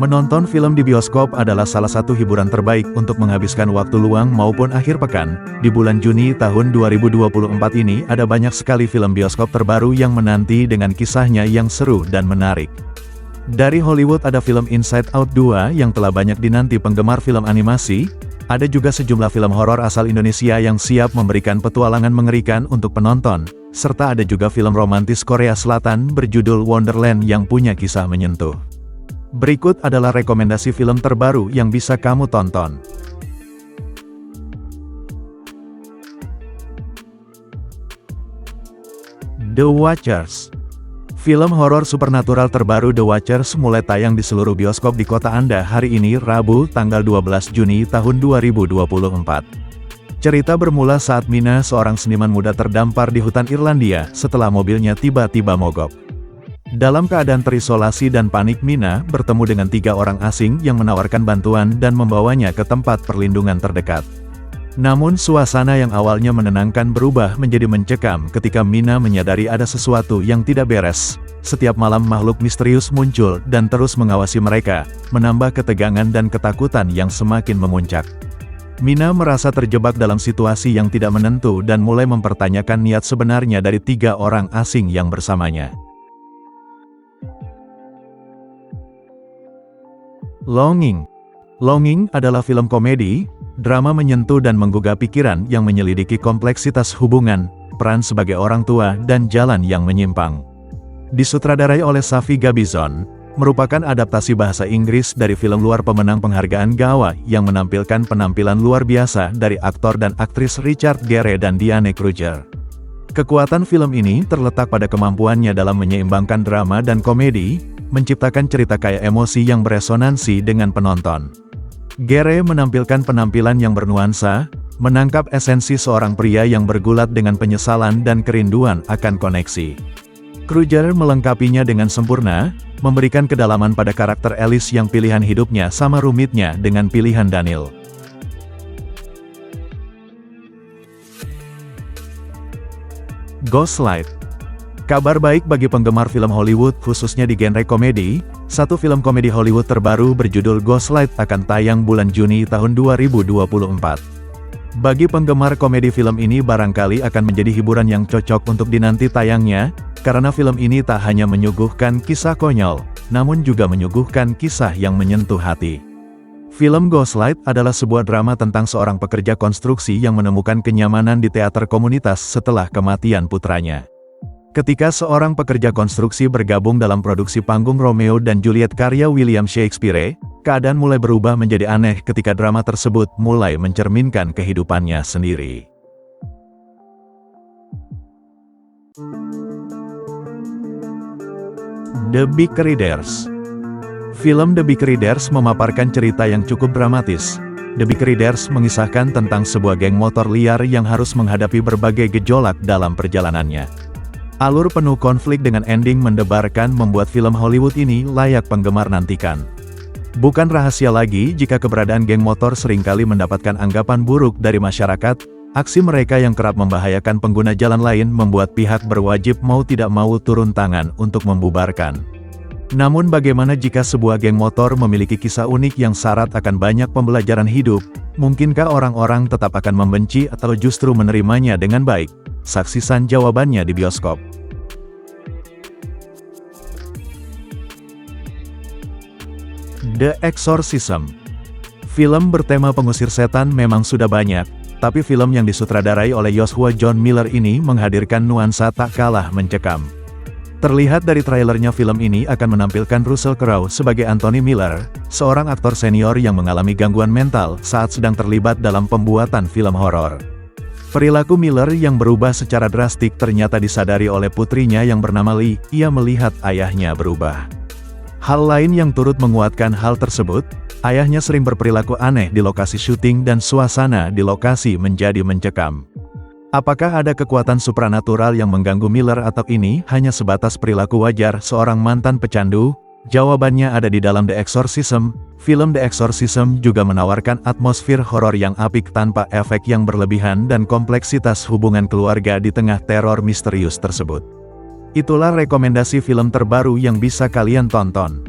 Menonton film di bioskop adalah salah satu hiburan terbaik untuk menghabiskan waktu luang maupun akhir pekan. Di bulan Juni tahun 2024 ini ada banyak sekali film bioskop terbaru yang menanti dengan kisahnya yang seru dan menarik. Dari Hollywood ada film Inside Out 2 yang telah banyak dinanti penggemar film animasi. Ada juga sejumlah film horor asal Indonesia yang siap memberikan petualangan mengerikan untuk penonton. Serta ada juga film romantis Korea Selatan berjudul Wonderland yang punya kisah menyentuh. Berikut adalah rekomendasi film terbaru yang bisa kamu tonton. The Watchers. Film horor supernatural terbaru The Watchers mulai tayang di seluruh bioskop di kota Anda hari ini Rabu tanggal 12 Juni tahun 2024. Cerita bermula saat Mina, seorang seniman muda terdampar di hutan Irlandia setelah mobilnya tiba-tiba mogok. Dalam keadaan terisolasi dan panik, Mina bertemu dengan 3 orang asing yang menawarkan bantuan dan membawanya ke tempat perlindungan terdekat. Namun suasana yang awalnya menenangkan berubah menjadi mencekam ketika Mina menyadari ada sesuatu yang tidak beres. Setiap malam makhluk misterius muncul dan terus mengawasi mereka, menambah ketegangan dan ketakutan yang semakin memuncak. Mina merasa terjebak dalam situasi yang tidak menentu dan mulai mempertanyakan niat sebenarnya dari 3 orang asing yang bersamanya. Longing. Longing adalah film komedi, drama menyentuh dan menggugah pikiran yang menyelidiki kompleksitas hubungan, peran sebagai orang tua dan jalan yang menyimpang. Disutradarai oleh Safi Gabizon, merupakan adaptasi bahasa Inggris dari film luar pemenang penghargaan GAWA yang menampilkan penampilan luar biasa dari aktor dan aktris Richard Gere dan Diane Kruger. Kekuatan film ini terletak pada kemampuannya dalam menyeimbangkan drama dan komedi, menciptakan cerita kaya emosi yang beresonansi dengan penonton. Gere menampilkan penampilan yang bernuansa, menangkap esensi seorang pria yang bergulat dengan penyesalan dan kerinduan akan koneksi. Kruger melengkapinya dengan sempurna, memberikan kedalaman pada karakter Alice yang pilihan hidupnya sama rumitnya dengan pilihan Daniel. Ghostlight. Kabar baik bagi penggemar film Hollywood khususnya di genre komedi, satu film komedi Hollywood terbaru berjudul Ghostlight akan tayang bulan Juni tahun 2024. Bagi penggemar komedi film ini barangkali akan menjadi hiburan yang cocok untuk dinanti tayangnya, karena film ini tak hanya menyuguhkan kisah konyol, namun juga menyuguhkan kisah yang menyentuh hati. Film Ghostlight adalah sebuah drama tentang seorang pekerja konstruksi yang menemukan kenyamanan di teater komunitas setelah kematian putranya. Ketika seorang pekerja konstruksi bergabung dalam produksi panggung Romeo dan Juliet karya William Shakespeare, keadaan mulai berubah menjadi aneh ketika drama tersebut mulai mencerminkan kehidupannya sendiri. The Bike Riders. Film The Bike Riders memaparkan cerita yang cukup dramatis. The Bike Riders mengisahkan tentang sebuah geng motor liar yang harus menghadapi berbagai gejolak dalam perjalanannya. Alur penuh konflik dengan ending mendebarkan membuat film Hollywood ini layak penggemar nantikan. Bukan rahasia lagi jika keberadaan geng motor seringkali mendapatkan anggapan buruk dari masyarakat, aksi mereka yang kerap membahayakan pengguna jalan lain membuat pihak berwajib mau tidak mau turun tangan untuk membubarkan. Namun bagaimana jika sebuah geng motor memiliki kisah unik yang syarat akan banyak pembelajaran hidup? Mungkinkah orang-orang tetap akan membenci atau justru menerimanya dengan baik? Saksikan jawabannya di bioskop. The Exorcism. Film bertema pengusir setan memang sudah banyak, tapi film yang disutradarai oleh Joshua John Miller ini menghadirkan nuansa tak kalah mencekam. Terlihat dari trailernya, film ini akan menampilkan Russell Crowe sebagai Anthony Miller, seorang aktor senior yang mengalami gangguan mental saat sedang terlibat dalam pembuatan film horor. Perilaku Miller yang berubah secara drastik ternyata disadari oleh putrinya yang bernama Lee. Ia melihat ayahnya berubah. Hal lain yang turut menguatkan hal tersebut, ayahnya sering berperilaku aneh di lokasi syuting dan suasana di lokasi menjadi mencekam. Apakah ada kekuatan supranatural yang mengganggu Miller atau ini hanya sebatas perilaku wajar seorang mantan pecandu? Jawabannya ada di dalam The Exorcism. Film The Exorcism juga menawarkan atmosfer horor yang apik tanpa efek yang berlebihan dan kompleksitas hubungan keluarga di tengah teror misterius tersebut. Itulah rekomendasi film terbaru yang bisa kalian tonton.